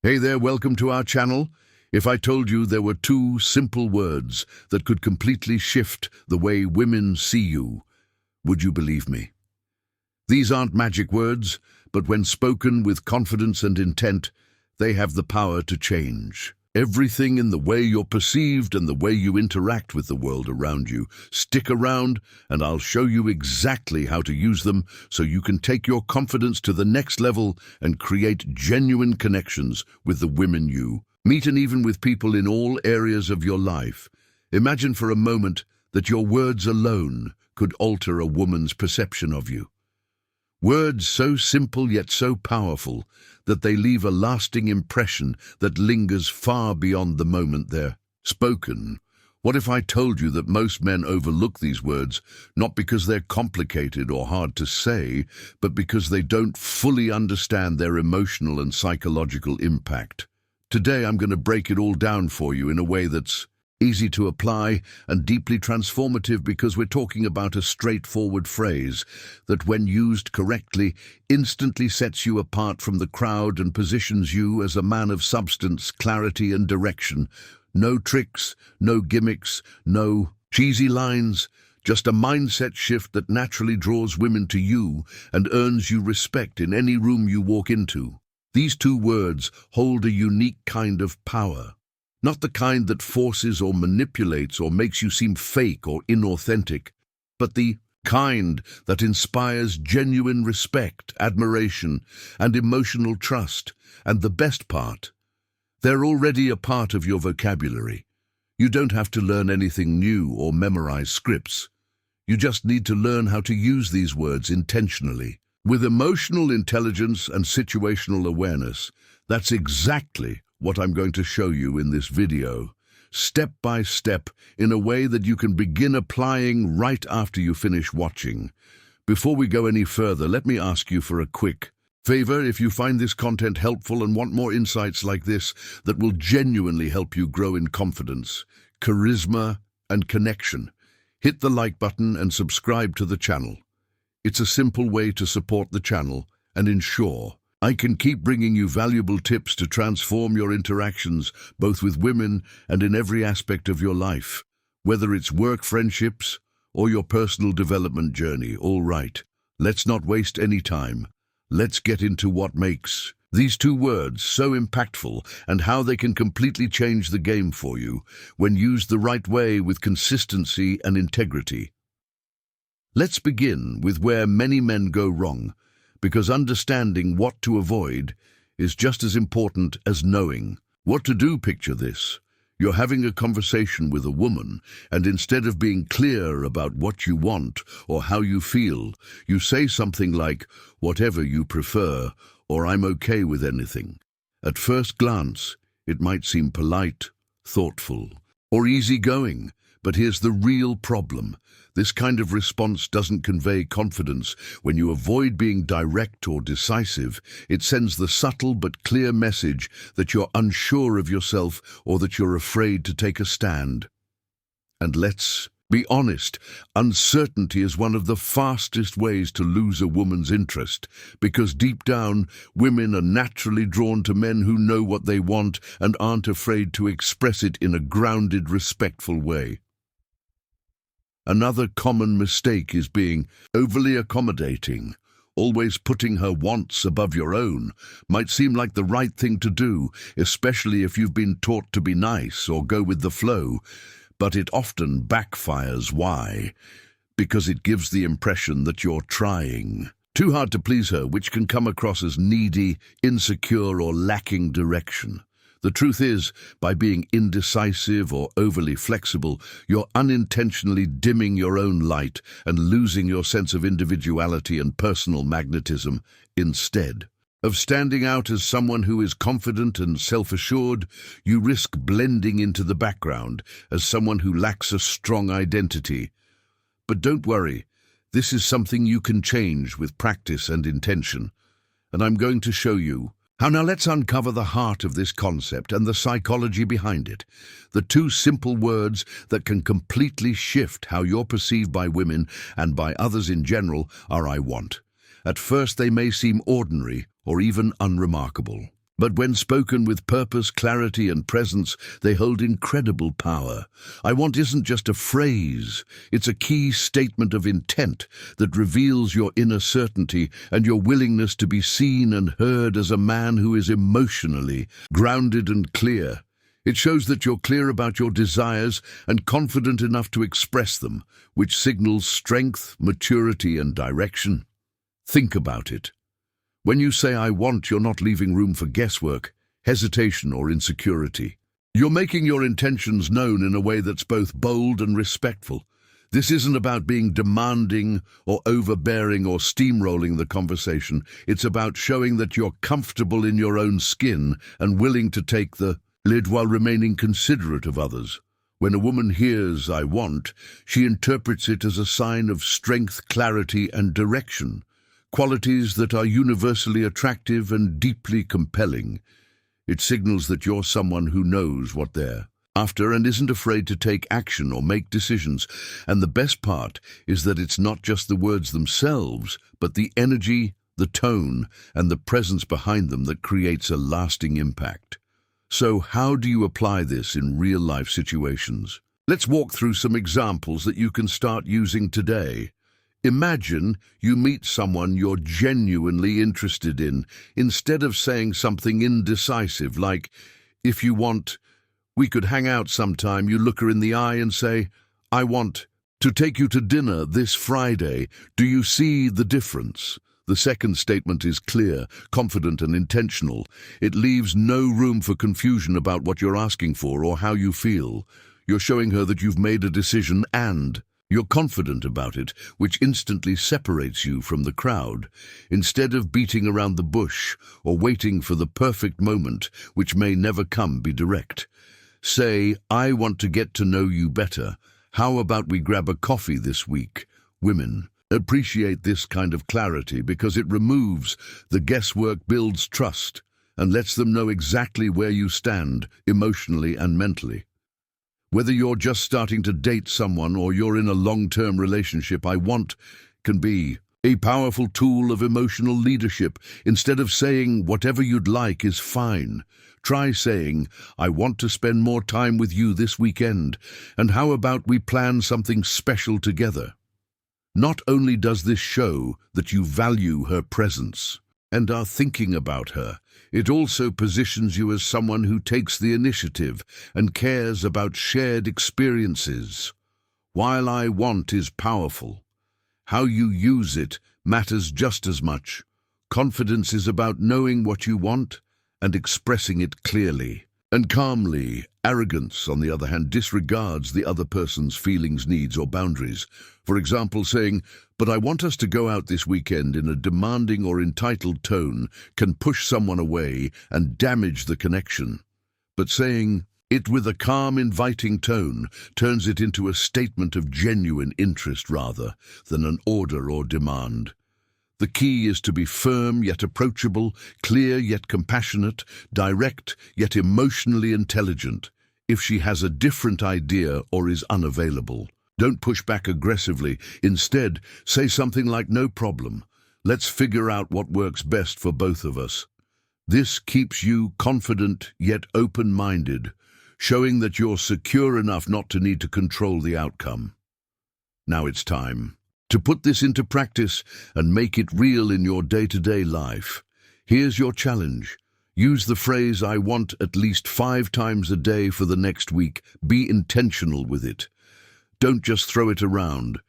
Hey there, welcome to our channel. If I told you there were two simple words that could completely shift the way women see you, would you believe me? These aren't magic words, but when spoken with confidence and intent, they have the power to change everything in the way you're perceived and the way you interact with the world around you. Stick around and I'll show you exactly how to use them so you can take your confidence to the next level and create genuine connections with the women you meet and even with people in all areas of your life. Imagine for a moment that your words alone could alter a woman's perception of you. Words so simple yet so powerful that they leave a lasting impression that lingers far beyond the moment they're spoken. What if I told you that most men overlook these words, not because they're complicated or hard to say, but because they don't fully understand their emotional and psychological impact? Today I'm going to break it all down for you in a way that's easy to apply and deeply transformative, because we're talking about a straightforward phrase that, when used correctly, instantly sets you apart from the crowd and positions you as a man of substance, clarity, and direction. No tricks, no gimmicks, no cheesy lines, just a mindset shift that naturally draws women to you and earns you respect in any room you walk into. These two words hold a unique kind of power. Not the kind that forces or manipulates or makes you seem fake or inauthentic, but the kind that inspires genuine respect, admiration, and emotional trust. And the best part, they're already a part of your vocabulary. You don't have to learn anything new or memorize scripts. You just need to learn how to use these words intentionally. With emotional intelligence and situational awareness, that's exactly what I'm going to show you in this video, step by step, in a way that you can begin applying right after you finish watching. Before we go any further, let me ask you for a quick favor. If you find this content helpful and want more insights like this that will genuinely help you grow in confidence, charisma, and connection, hit the like button and subscribe to the channel. It's a simple way to support the channel and ensure I can keep bringing you valuable tips to transform your interactions, both with women and in every aspect of your life, whether it's work, friendships, or your personal development journey. All right, let's not waste any time. Let's get into what makes these two words so impactful and how they can completely change the game for you when used the right way with consistency and integrity. Let's begin with where many men go wrong, because understanding what to avoid is just as important as knowing what to do. Picture this. You're having a conversation with a woman, and instead of being clear about what you want or how you feel, you say something like, "Whatever you prefer," or "I'm okay with anything." At first glance, it might seem polite, thoughtful, or easygoing, but here's the real problem. This kind of response doesn't convey confidence. When you avoid being direct or decisive, it sends the subtle but clear message that you're unsure of yourself or that you're afraid to take a stand. And let's be honest, uncertainty is one of the fastest ways to lose a woman's interest, because deep down, women are naturally drawn to men who know what they want and aren't afraid to express it in a grounded, respectful way. Another common mistake is being overly accommodating. Always putting her wants above your own might seem like the right thing to do, especially if you've been taught to be nice or go with the flow, but it often backfires. Why? Because it gives the impression that you're trying too hard to please her, which can come across as needy, insecure, or lacking direction. The truth is, by being indecisive or overly flexible, you're unintentionally dimming your own light and losing your sense of individuality and personal magnetism. Instead of standing out as someone who is confident and self-assured, you risk blending into the background as someone who lacks a strong identity. But don't worry, this is something you can change with practice and intention, and I'm going to show you how. Now let's uncover the heart of this concept and the psychology behind it. The two simple words that can completely shift how you're perceived by women and by others in general are "I want." At first they may seem ordinary or even unremarkable. But when spoken with purpose, clarity, and presence, they hold incredible power. I want isn't just a phrase, it's a key statement of intent that reveals your inner certainty and your willingness to be seen and heard as a man who is emotionally grounded and clear. It shows that you're clear about your desires and confident enough to express them, which signals strength, maturity, and direction. Think about it. When you say "I want," you're not leaving room for guesswork, hesitation, or insecurity. You're making your intentions known in a way that's both bold and respectful. This isn't about being demanding or overbearing or steamrolling the conversation. It's about showing that you're comfortable in your own skin and willing to take the lead while remaining considerate of others. When a woman hears "I want," she interprets it as a sign of strength, clarity, and direction. Qualities that are universally attractive and deeply compelling. It signals that you're someone who knows what they're after and isn't afraid to take action or make decisions. And the best part is that it's not just the words themselves, but the energy, the tone, and the presence behind them that creates a lasting impact. So how do you apply this in real-life situations? Let's walk through some examples that you can start using today. Imagine you meet someone you're genuinely interested in. Instead of saying something indecisive like, "If you want, we could hang out sometime," you look her in the eye and say, "I want to take you to dinner this Friday. Do you see the difference?" The second statement is clear, confident, and intentional. It leaves no room for confusion about what you're asking for or how you feel. You're showing her that you've made a decision and you're confident about it, which instantly separates you from the crowd. Instead of beating around the bush or waiting for the perfect moment, which may never come, be direct. Say, "I want to get to know you better. How about we grab a coffee this week?" Women appreciate this kind of clarity because it removes the guesswork, builds trust, and lets them know exactly where you stand, emotionally and mentally. Whether you're just starting to date someone or you're in a long-term relationship, "I want" can be a powerful tool of emotional leadership. Instead of saying "whatever you'd like is fine," try saying, "I want to spend more time with you this weekend, and how about we plan something special together?" Not only does this show that you value her presence and are thinking about her, it also positions you as someone who takes the initiative and cares about shared experiences. While "I want" is powerful, how you use it matters just as much. Confidence is about knowing what you want and expressing it clearly and calmly. Arrogance, on the other hand, disregards the other person's feelings, needs, or boundaries. For example, saying, "But I want us to go out this weekend," in a demanding or entitled tone can push someone away and damage the connection. But saying it with a calm, inviting tone turns it into a statement of genuine interest rather than an order or demand. The key is to be firm yet approachable, clear yet compassionate, direct yet emotionally intelligent. If she has a different idea or is unavailable, don't push back aggressively. Instead, say something like, "No problem. Let's figure out what works best for both of us." This keeps you confident yet open-minded, showing that you're secure enough not to need to control the outcome. Now it's time to put this into practice and make it real in your day-to-day life. Here's your challenge. Use the phrase "I want" at least 5 times a day for the next week. Be intentional with it. Don't just throw it around.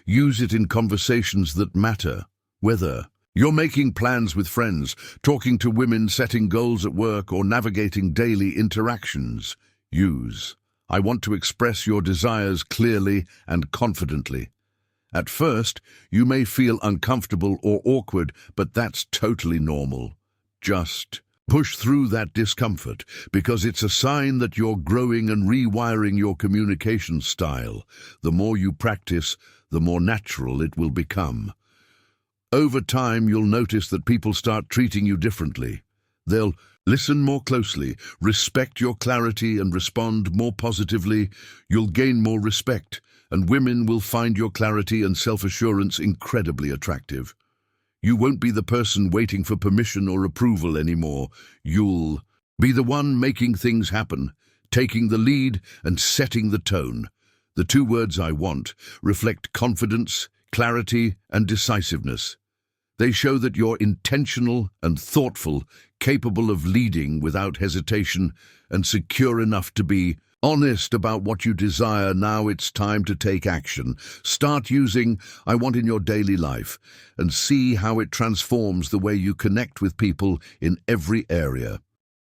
Use it in conversations that matter, whether you're making plans with friends, talking to women, setting goals at work, or navigating daily interactions. Use "I want" to express your desires clearly and confidently. At first, you may feel uncomfortable or awkward, but that's totally normal. Just push through that discomfort, because it's a sign that you're growing and rewiring your communication style. The more you practice, the more natural it will become. Over time, you'll notice that people start treating you differently. They'll listen more closely, respect your clarity, and respond more positively. You'll gain more respect, and women will find your clarity and self-assurance incredibly attractive. You won't be the person waiting for permission or approval anymore. You'll be the one making things happen, taking the lead and setting the tone. The two words I want reflect confidence, clarity, and decisiveness. They show that you're intentional and thoughtful, capable of leading without hesitation, and secure enough to be honest about what you desire. Now it's time to take action. Start using "I want" in your daily life and see how it transforms the way you connect with people in every area.